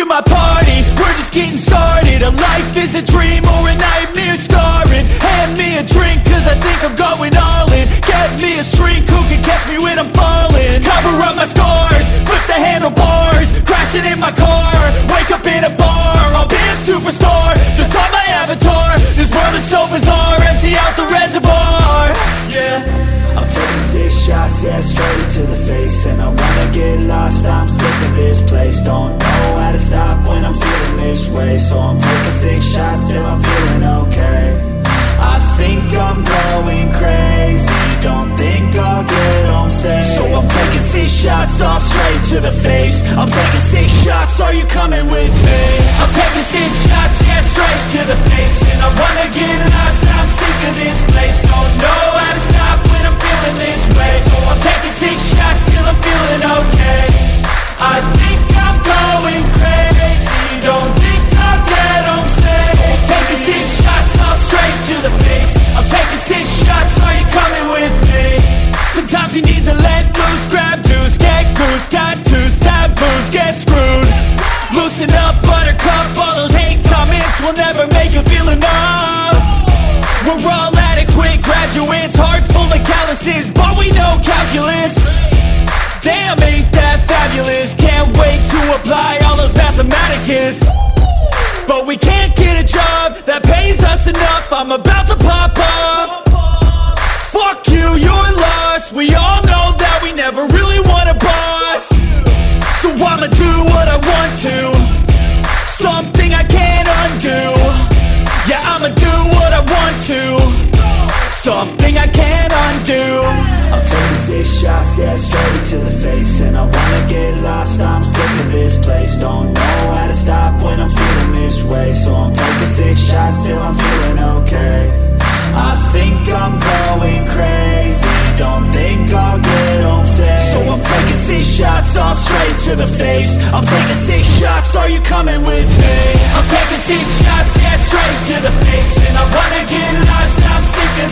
to my party, we're just getting started. A life is a dream or a nightmare scarring. Hand me a drink cause I think I'm going all in. Get me a shrink who can catch me when I'm falling. Cover up my scars, flip the handlebars, crashing in my car, wake up in a bar. I'll be a superstar, just on my avatar. This world is so bizarre, empty out the reservoir. Yeah, I'm taking 6 shots, yeah, straight to the face. And I wanna get lost, I'm sick of this place. Don't know how to stop when I'm feeling this way. So I'm taking 6 shots till I'm feeling okay. I think I'm going crazy, don't think I'll get home safe. So I'm taking 6 shots, all straight to the face. I'm taking 6 shots, are you coming with me? I'm taking 6 shots, yeah, straight to the face. And I wanna get lost, I'm sick of this place. Don't know how to stop when I'm feeling this way. So I'm taking 6 shots till I'm feeling okay. I think I'm going crazy, don't think I'll get home safe. So I'm taking 6 shots, all straight to the face. I'm taking 6 shots, are you coming with me? Sometimes you need to let loose, grab juice, get goose, tattoos, taboos, get screwed. Loosen up, buttercup, all those hate comments will never make you feel enough. We're all adequate graduates, heart full of calluses, but we know calculus. Damn, ain't that fabulous? Can't wait to apply all those mathematicus. But we can't get a job that pays us enough. I'm about to pop off. Fuck you, you're lost. We all know that we never really want a boss. So I'ma do what I want to, something I can't undo. Yeah, I'ma do what I want to, something I can't undo. I'm taking 6 shots, yeah, straight to the face. And I wanna get lost, I'm sick of this place. Don't know how to stop when I'm feeling this way. So I'm taking 6 shots till I'm feeling okay. I think I'm going crazy, don't think I'll get home safe. So I'm taking 6 shots, all straight to the face. I'm taking 6 shots, are you coming with me? I'm taking 6 shots, yeah, straight to the face. And I wanna get lost, I'm sick of